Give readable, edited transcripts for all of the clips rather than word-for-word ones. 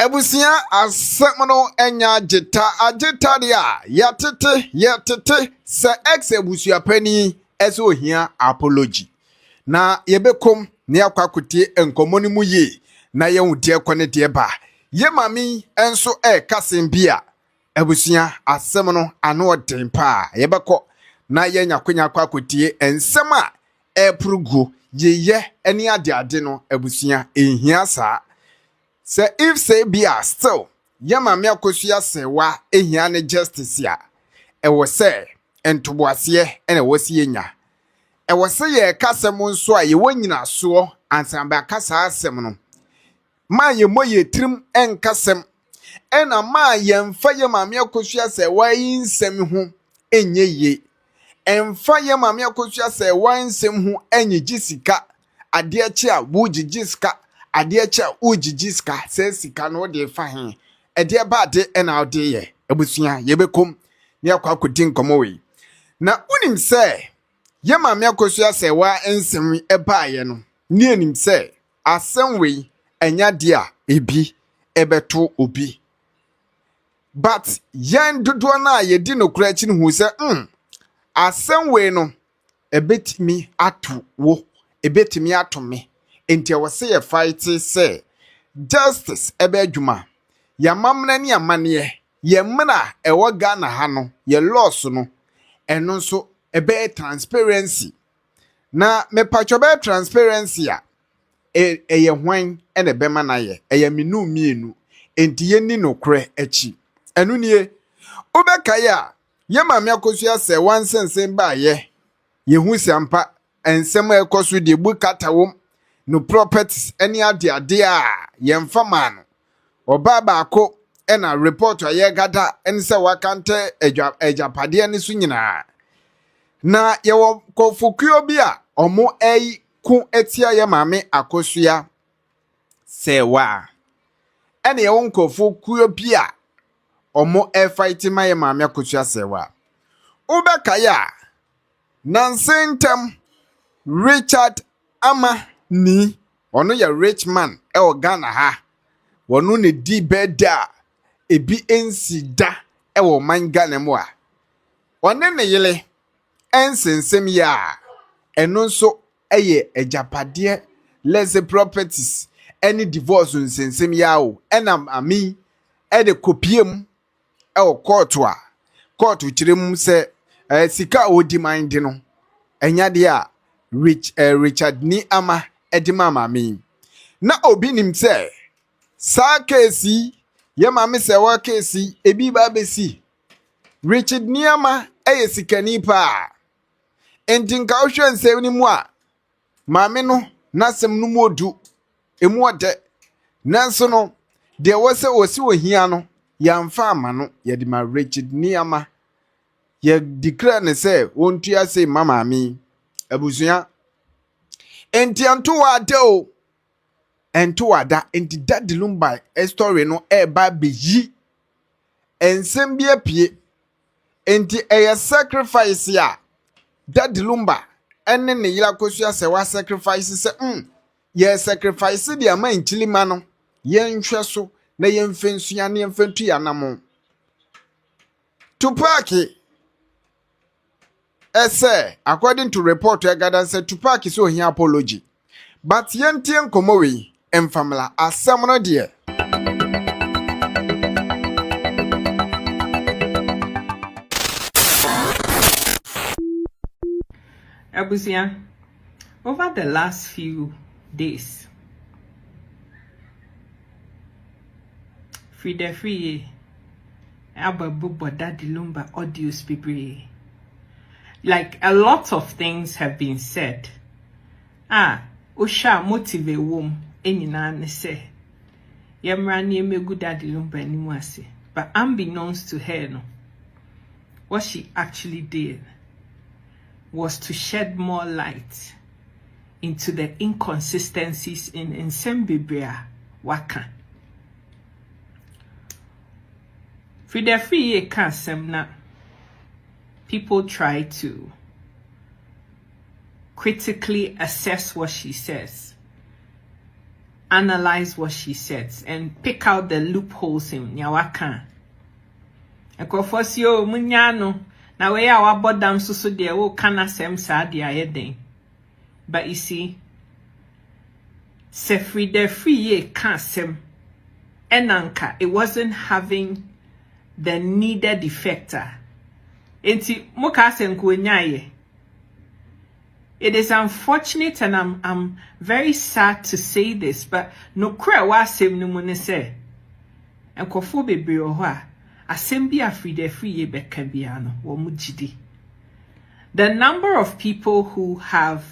Abusia asemno enya agita dia yatete se ex abusua pani eso ohia Apol0gy na yebekom ne akwakotie enkomo ni mu ye na ye wudie kone de ba ye mami enso kasem bia abusia asemno ano odin pa yebekọ na ye nyakonya akwakotie ensem a eprugu ye eni ade no abusia ehia saa. Say if say be a still, yama me akosua se wa ehia ne justice ya. E wo say entoboase ene wosi enya. E wo say ye kasem nso a ye wanyina so ansan ba kasa asem no. Ma ye moye trim enkasem. Ena ma ye mfa ye ma me akosua se wa yinsem ho enye ye. Emfa ye ma me akosua se wa nsem ho enye gisika. Ade achi a wo gigisika. Ade acha ujijiska se sika no de fa he ede ba de na ode ye abusua yebekom ne akwakodin nkomo we na unim se ye ma me akosua se wa ensem eba ye no ne anim se asem we enya de a ebi ebeto obi but yan dodo na ye di no kura chi no hu se asem we no ebetimi atu wo ebetimi atome enti wose ye fight say justice ebe adwuma ya mamna ni amane ye mna ewo Ghana ha no ye laws no eno nso ebe transparency na me pacho be transparency a ye hwan ene be ma na ye minu mienu enti ye ni nokre achi enu nie obeka ya ye mame akosua se wansensen ba ye hu sampa ensem ekoso de bukata wom no properties any ade a yemfa ma no oba baako na report aye gada ense wakante ejapade ne so nyina na ye wo kofokuo bi a omo ku etia ye mame akosua sewa ene ye wo kofokuo bi a omo fight ma ye mame akosua sewa ubeka ya nansentam Richard ama ni ono ya rich man o Ghana ha wono ne di beda ebi ensida wo man Ghana mu a one ne yele ensensem ya eno nso eye ejapade less properties any divorce nsensem ya o enam ami e de kopiem o court kirem se sika odi mind no enya de a Richard ni ama edima mami na obi nim se sa kesi ye mami se wa kesi ebi ba besi Richard ni ama sikani pa entinka ohwe nsem ni mu a mami no nasem no modu emu ode nanso no de wose osi ohia no ya mfa ama no ye de ma Richard ni ama ye declare ne se wontua se mama mi abusua enti antowa de o entowa da enti dadilumba story no ba beyi ensem bi apie enti sacrifice ya dadilumba enne ne yira kosua se wa sacrifice se ye sacrifice dia ma nchilima no ye nhwe so na ye mfensua na ye mfentu ya namo Tupaki according to report Egada said Tupac is so here Apol0gy. But yentien komowe emfamla asamno de. Abusua, over the last few days, free Ababu Daddy Lumba audios people. Like a lot of things have been said. Osha motive wom enyina ne se. Yemra ne megu Daddy Lumba animu ase. But unbeknownst to her no, what she actually did was to shed more light into the inconsistencies in Nsembebrea Waka. Frida free kasem na people try to critically assess what she says. analyze what she says and pick out the loopholes in Nyawaka. Ekofosio munyano na we ya wabodam so de wo kana sem sa de ayeden. But you see, se free ye can sem enanka, it wasn't having the needed effector. Enti muka senku nyaye. It is unfortunate and I'm very sad to say this, but no kra wa asem no mu ne se enkofo bebre ho a asem bi free ye beka bia no wo mu gidi. The number of people who have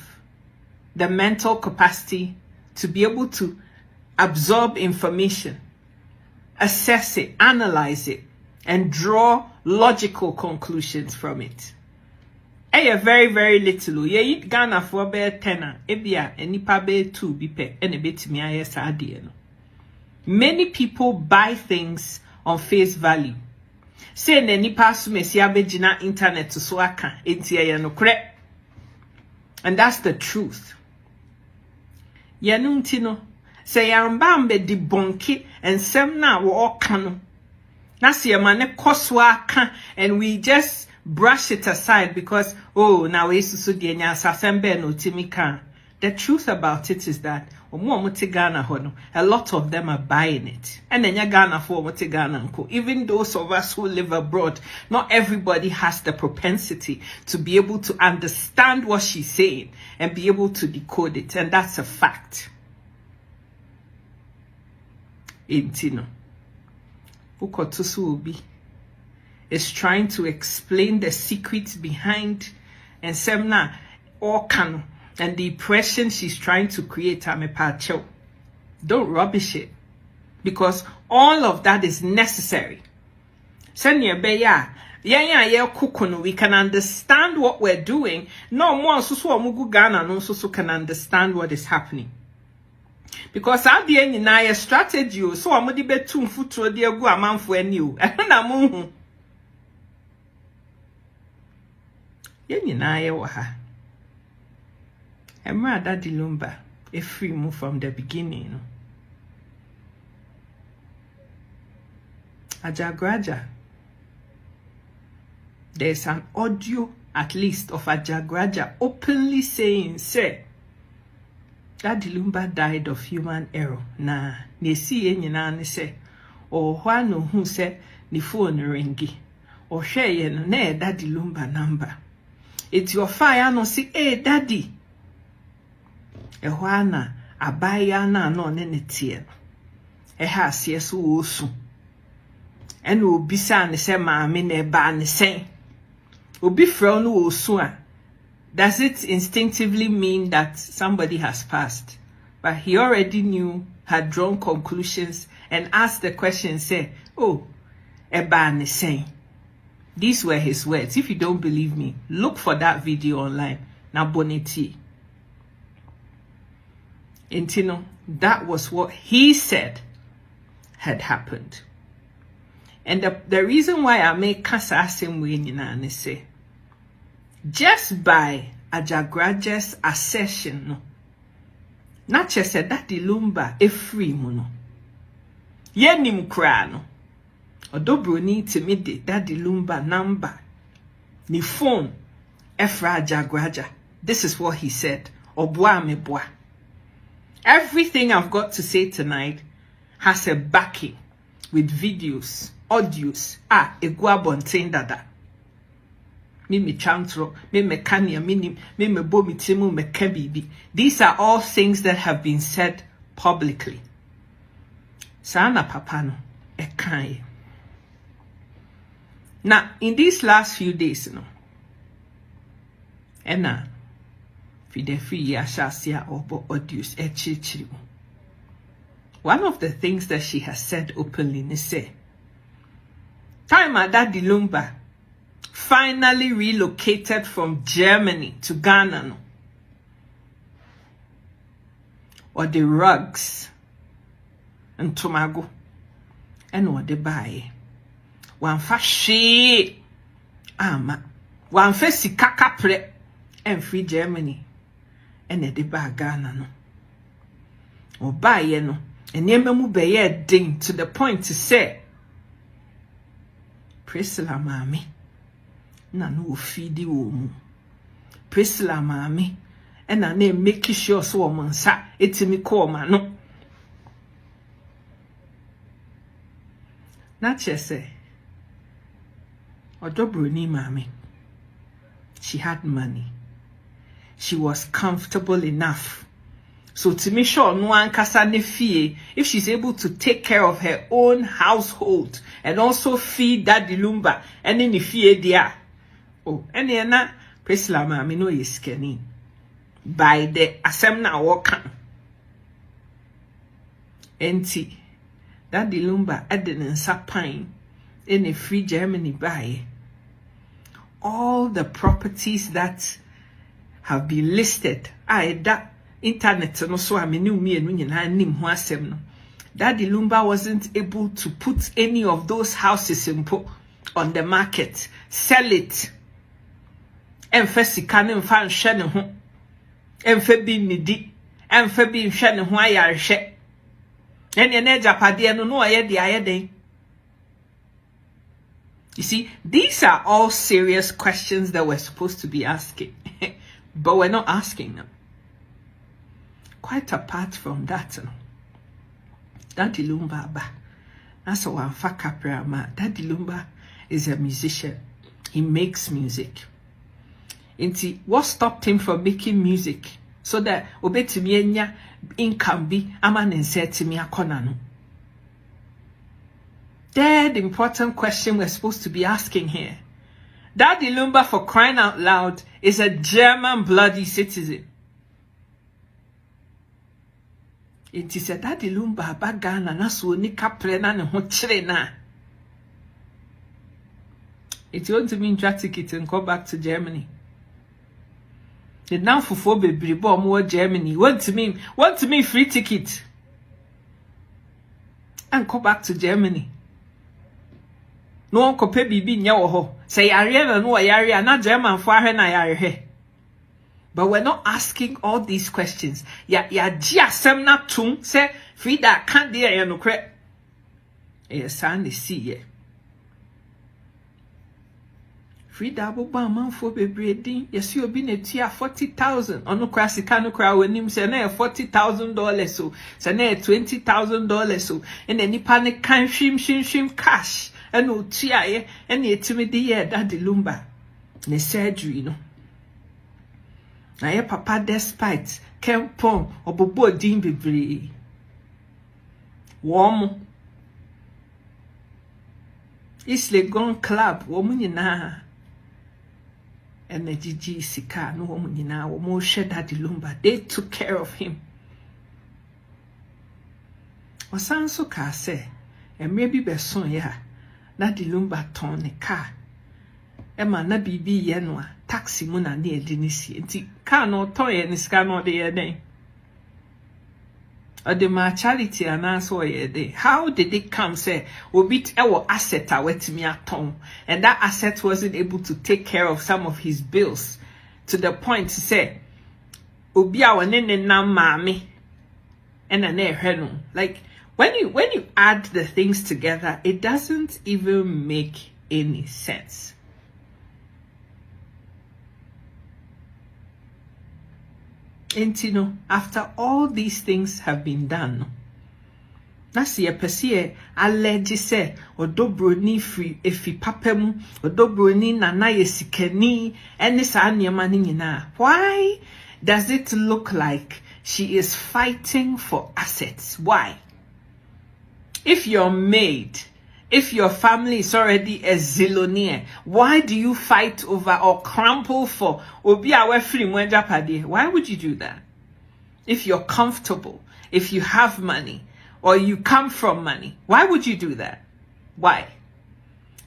the mental capacity to be able to absorb information, assess it, analyze it, and draw logical conclusions from it. Very, very little. Ye Ghana for be 10, ebia enipa be 2 bipe, ene betimi aye saade no. Many people buy things on face value. Say ne nipa so mesi abegina internet so aka enti aye no kre. And that's the truth. Yanu ntino say yamba mbe di bonki ensem na wo oka no. Na se yama koswa aka and we just brush it aside because now we so de nya sasembe no timika. The truth about it is that a lot of them are buying it. And then Ghana for Ghana. Even those of us who live abroad, not everybody has the propensity to be able to understand what she's saying and be able to decode it. And that's a fact. Intino. Ukotusu Obi is trying to explain the secrets behind and Semna or Kano and the impression she's trying to create. Don't rubbish it, because all of that is necessary. We can understand what we're doing. No more so Ghana no so can understand what is happening. Because at the end in a strategy, so I'm going to be too futuro de gu amanfo ani o. Yenina ye wa ha. Emra Daddy Lumba a free move from the beginning. Ajagraja. There's an audio at least of Ajagraja openly saying, say, Daddy Lumba died of human error. Na ne si yenina ne say, or no who say ni phone ringi. Or share yen ne Daddy Lumba number. It's your fire no see, hey daddy. Ehwana abaya na no ne tie. Eha sie so osu. Ene obisa ne se maame ne ba ne sen. Obi frɛ no osu a. Does it instinctively mean that somebody has passed? But he already knew, had drawn conclusions and asked the question, say, oh, eba ne sen. These were his words. If you don't believe me, look for that video online. Now, Boniti. Intino, that was what he said had happened. And the reason why I make Kasa same way in say, just by Ajagraja's assertion, no, not just said that the Lumba a free mono. Yenim krano. Odo Broni to me that the Lumba number ni phone Efra Ajagraja. This is what he said. Obwa me boa. Everything I've got to say tonight has a backing with videos, audios. Egua bontain dada. Me chantro, me kanya, me bo mi timu, me kebibi. These are all things that have been said publicly. Sana papano, ekai. Now, in these last few days, ena, fidefi yashasia obo odius echichiru. One of the things that she has said openly is say, time Daddy Lumba finally relocated from Germany to Ghana, no? Or the rugs and tomago and what they buy. One fashi ama one fesi kakapre and free Germany and they buy Ghana, no? Oba ye no. Enema mu beye ding to the point to say Priscilla mami na no feedi wo mu. Priscilla mami and na na make sure so woman sa etimi call ma no. Na chese odo Broni mami. She had money. She was comfortable enough. So to make sure no one kasa fee, if she's able to take care of her own household and also feed Daddy Lumba and then the fee there. Oh, and then na Priscilla mami no is skinny. By the asemna walk. Enti Daddy Lumba added in sapine in a free Germany buy. All the properties that have been listed. That internet no so amenu me enu nyina nim ho asem no. Daddy Lumba wasn't able to put any of those houses on the market. Sell it. Emfa sika ne mfa nhwe ne ho. Emfa bi nidi. Emfa bi nhwe ne ho ayarehwe. Ene na japade no no aye de aye den. You see, these are all serious questions that we're supposed to be asking. But we're not asking them. Quite apart from that, no. Daddy Lumba ba. That's a one fakapra ma. Daddy Lumba is a musician. He makes music. Inti, what stopped him from making music? So that obetimi enya income bi amanense timi akona no. The important question we're supposed to be asking here. Daddy Lumba, for crying out loud, is a German bloody citizen. It is a Daddy Lumba bagana na so ni kaplena ne ho chire na. It wants to mean drag ticket and go back to Germany. The now for baby bomb more Germany. Want to mean free ticket. And go back to Germany. No one could pay bibi nya wo ho. Say yare na no yare na German for ahwe na yare. But we're not asking all these questions. Ya ji asem na tum say Frida can't dey ya no kre. E san de see ye. Frida boba manfo bebre din yesi obi na tua 40,000 ono kra sika no kra wanim say na $40,000 so say na $20,000 so and nipa ne kan hwim cash. And no tia and ye timidi ye Daddy Lumba ne surgery no na ye papa despite kempon obobo din bebre wom Isle Gun Club wom nyina and Gigi sika no wom nyina wom hwe Daddy Lumba. They took care of him. Osanso ka say emre bi beson ya Daddy Lumba ton ne car. Emma na bibi ye no a taxi mu na ne edinisi. Nti car no ton ye ni ska no de ye den. Or the ma charity anaso ye de. How did it come say obi ewo asset a wetimi aton and that asset wasn't able to take care of some of his bills to the point to say obi a wone ne nam maame and na ehwe no. Like when you add the things together, it doesn't even make any sense. And you know, after all these things have been done, that's ye perceive Apol0gy say odo Broni free efi papem odo Broni nana yesikeni ene sa nneema ni nyina. Why does it look like she is fighting for assets? Why? If you're made, if your family is already a zillionaire, why do you fight over or crumple for obi awe free mwenja pade? Why would you do that? If you're comfortable, if you have money, or you come from money, why would you do that? Why?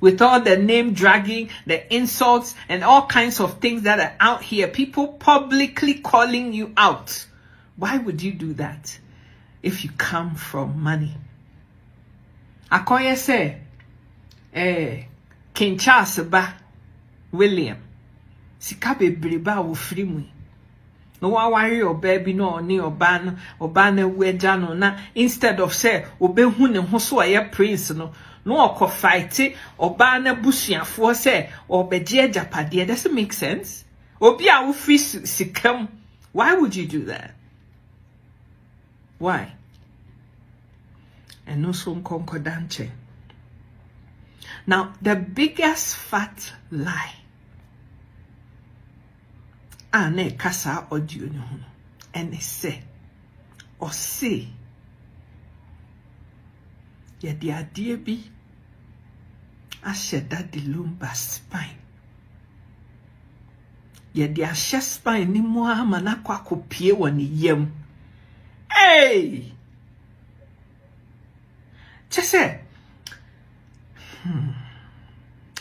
With all the name dragging, the insults, and all kinds of things that are out here, people publicly calling you out. Why would you do that if you come from money? Akoye say, King Charles ba William, sika bebre ba wo free mu. no wa worry or baby no ni oba na weja no na instead of say obehu ne ho so aye prince no okọ fight oba na busuafo say obeje japade. Does it make sense? Obi a wo free sikam. Why would you do that? Why? And no so concordanche. Now, the biggest fat lie. Ane kasa audio no. And they say, or say, ye di adie bi ashe Daddy Lumba spine. Ye di ashe spine ni mo ama na kwa kopie woni yem. Hey! Chese.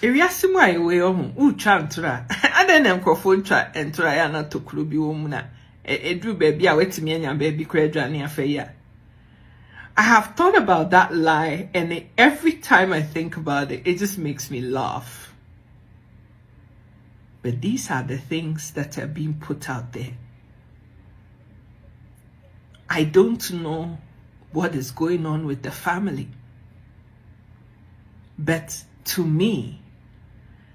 Iriasimu ayewe ohu utwa ntura. Ade na nkrofo ntwa ntura ya na tokuro bi wo mu na edru baby a wetimi anya baby kra adwane afa ya. I have thought about that lie, and every time I think about it, it just makes me laugh. But these are the things that are being put out there. I don't know what is going on with the family. But to me,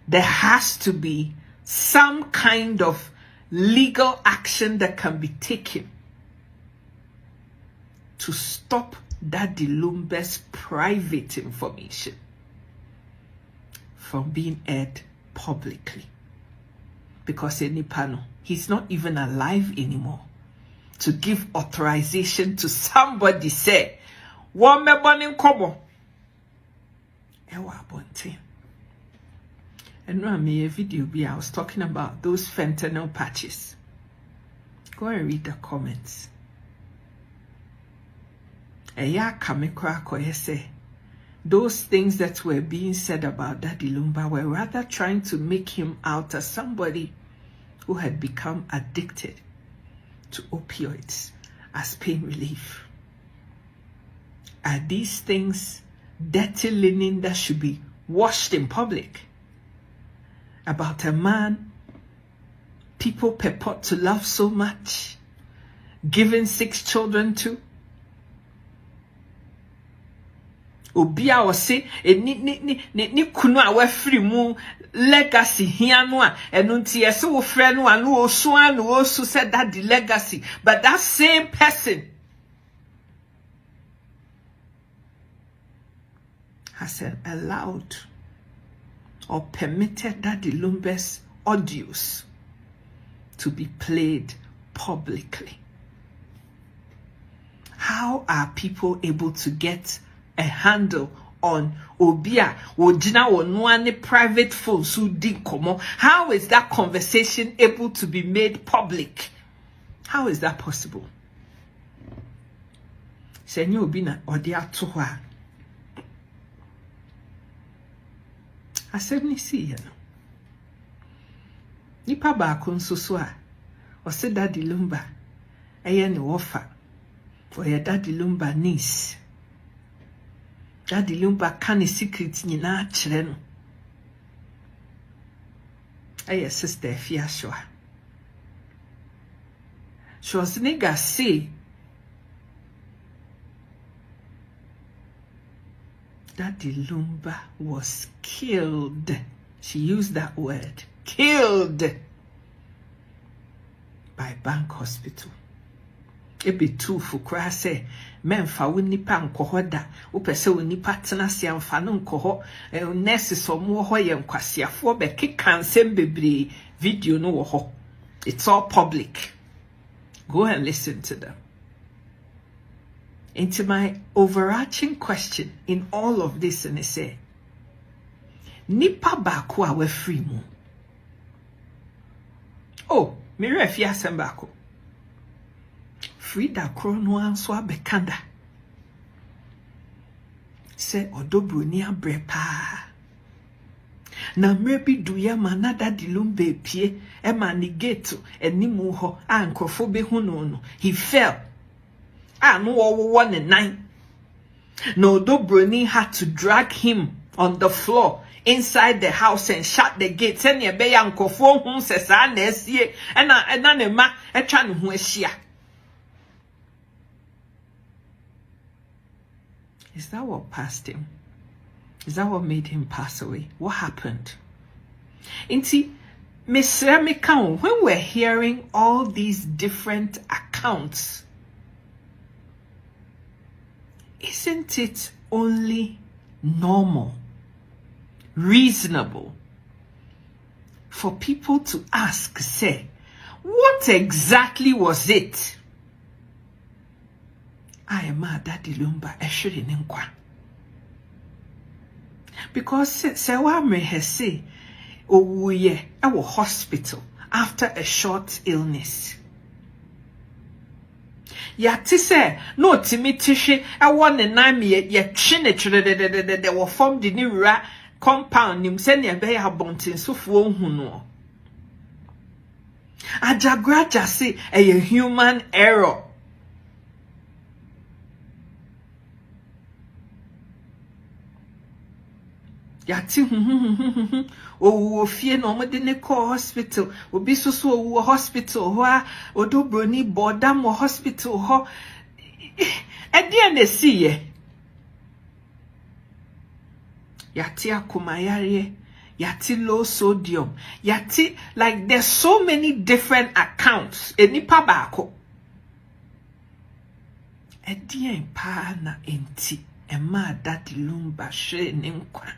there has to be some kind of legal action that can be taken to stop Daddy Lumba's private information from being aired publicly. Because he's not even alive anymore to give authorization to somebody say, "One me burning kobo." And now I made a video I was talking about those fentanyl patches. Go and read the comments. Those things that were being said about Daddy Lumba were rather trying to make him out as somebody who had become addicted to opioids as pain relief. Are these things dirty linen that should be washed in public? About a man people purport to love so much, giving 6 children to? Obia was say ni kunu a we free mu legacy here no a eno nti ese wo frɛ no anu osu anu osu said that the legacy, but that same person has allowed or permitted Daddy Lumba's audios to be played publicly. How are people able to get a handle on Obia Wojina Onuane private phone so di komo? How is that conversation able to be made public? How is that possible? Senyo Obina Odia Toha. I said ni see you. Nipa ba nso so a o se Daddy Lumba eye ne wofa for your Daddy Lumba niece. Daddy Lumba can a secret nyina kyerɛ no. Eye sister Fia Shwa. Schwarzenegger say Daddy Lumba was killed. She used that word. Killed by Bank Hospital. It be too for cry say men fa wo nipa nkoho da wo pese wo nipa tena se amfa no nkoho nurses omo ho ye nkwasiafo be keka nsem bebre video no wo ho. It's all public. Go and listen to them. Into my overarching question in all of this, and I say, nipa baako a we free mu. Oh, me refi asem baako. Frida krono anso abekanda. Se odo Broni abrepa. Na mrebi duya mana Daddy Lumba pie e manigeto enimu ho ankrofo be hu no. He fell. No 1 and 9. No, though Broni had to drag him on the floor inside the house and shut the gates. And ye be yankofo hum sesa na esie. Ena ne ma etwa ne ho ahia. Is that what passed him? Is that what made him pass away? What happened? Inti, when we're hearing all these different accounts, isn't it only normal, reasonable for people to ask, say, what exactly was it? I am a daddy lumba nkwa. Because se wa me say owuye ewo hospital after a short illness. Ya ti se no timitishe ewo ne nan me ye twe ne twere de wo form de ni wura compound nim se ne be ya bonten sofuo hu no. Ajagraja say a human error. Yati o fie no mo de ne call hospital obi so o hospital ho a odo Broni boda mo hospital ho e de na siye yati akumayare yati low sodium yati, like there's so many different accounts enipa baako e de pa na enti e ma daddy lumba hwe ne nkwa.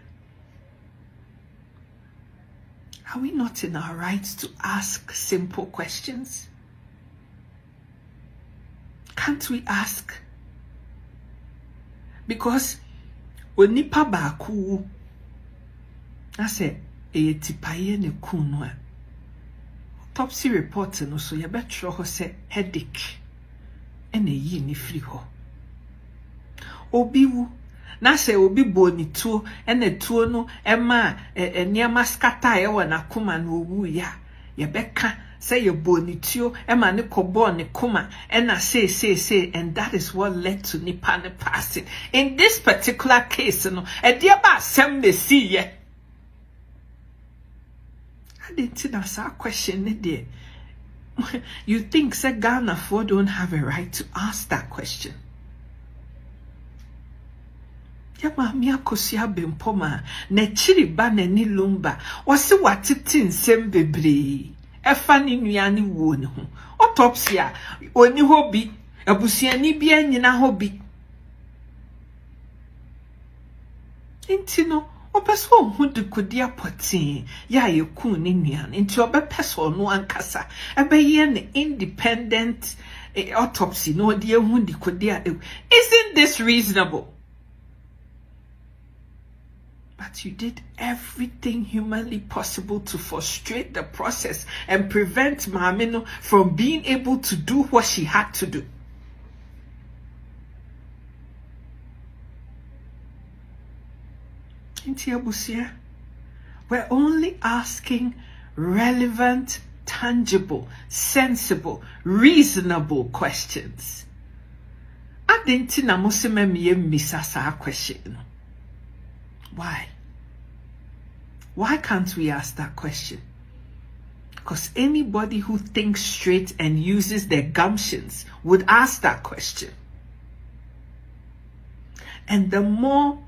Are we not in our rights to ask simple questions? Can't we ask? Because when nipa baku, I say, tipaye ne kunwa. Autopsy report no so you better ho say headache. Ene yi ni free ho. Obiwu. Na se obi boni tuo ene tuo no ema niama skata ye wona kuma no owu ya ye beka say ye boni tuo ema ne kobo ne kuma ena say and that is what led to nipa ne passing. In this particular case no e dia ba asem be see ye. I didn't ask that question there. You think say Ghana for don't have a right to ask that question? Yama mia kosia bempoma na chiri ba na ni lumba wase watete nsem bebre efa ni nuane wo ne ho autopsy a oni hobi abusuani bia nyina hobi intino opeso hu de kodia potin ya yeku ni nuane nti obepeso no ankasa ebeye ne independent autopsy no de hu de kodia. Isn't this reasonable? But you did everything humanly possible to frustrate the process and prevent Mamino from being able to do what she had to do. Inti Abusia, we're only asking relevant, tangible, sensible, reasonable questions. I didn't know Misa question. Why? Why can't we ask that question? Because anybody who thinks straight and uses their gumptions would ask that question. And the more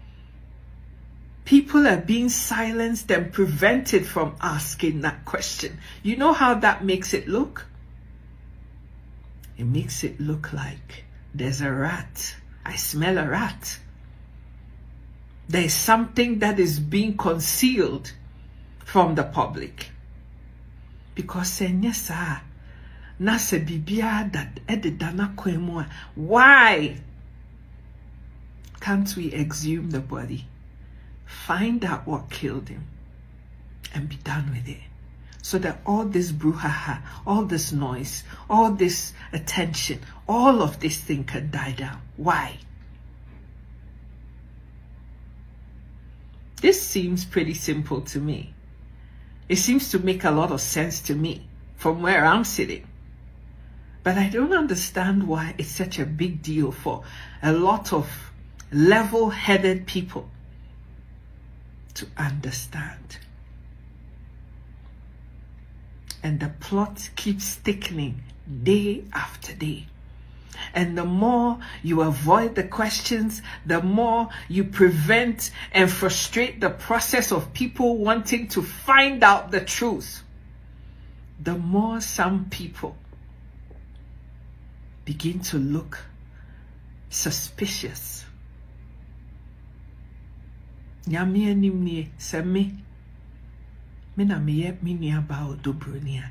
people are being silenced and prevented from asking that question, you know how that makes it look? It makes it look like there's a rat. I smell a rat. There is something that is being concealed from the public. Because why can't we exhume the body, find out what killed him, and be done with it? So that all this brouhaha, all this noise, all this attention, all of this thing can die down. Why? This seems pretty simple to me. It seems to make a lot of sense to me from where I'm sitting. But I don't understand why it's such a big deal for a lot of level-headed people to understand. And the plot keeps thickening day after day. And the more you avoid the questions, the more you prevent and frustrate the process of people wanting to find out the truth, the more some people begin to look suspicious. Nyame anim nie sɛ me na meyɛ me nua ba odo Broni a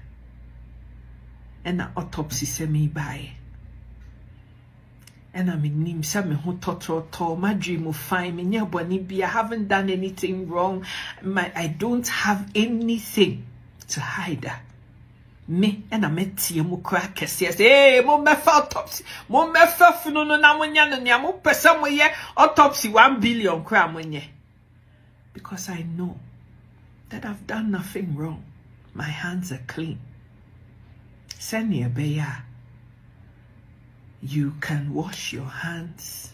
ɛna autopsy sɛ me bae ɛna me nim sɛ me ho tɔtɔtɔ my dream of fine me nyɛ bɔne bi I haven't done anything wrong, I don't have anything to hide. Me ɛna metie mu kora kɛseɛ sɛ mo mɛfa autopsy mo mɛfa funu no na mo nya no nea mo pɛ sɛ mo yɛ autopsy 1 billion kora mo nyɛ. Because I know that I've done nothing wrong. My hands are clean. Senior Beya, you can wash your hands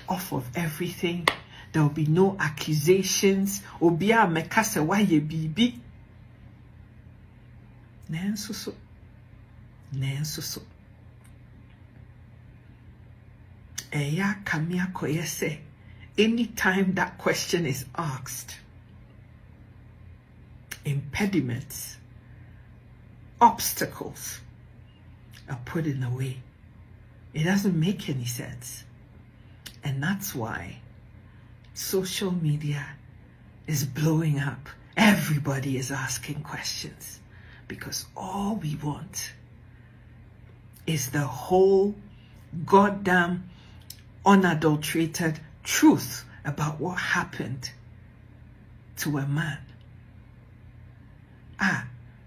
off of everything. There will be no accusations. Obia mekase wa ye bibi. Nensuso. Eya kamia koyese. Anytime that question is asked, impediments, obstacles are put in the way. It doesn't make any sense. And that's why social media is blowing up. Everybody is asking questions because all we want is the whole goddamn unadulterated truth about what happened to a man.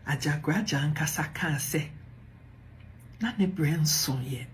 Ajagraja nkasa kan se na ne brain son ye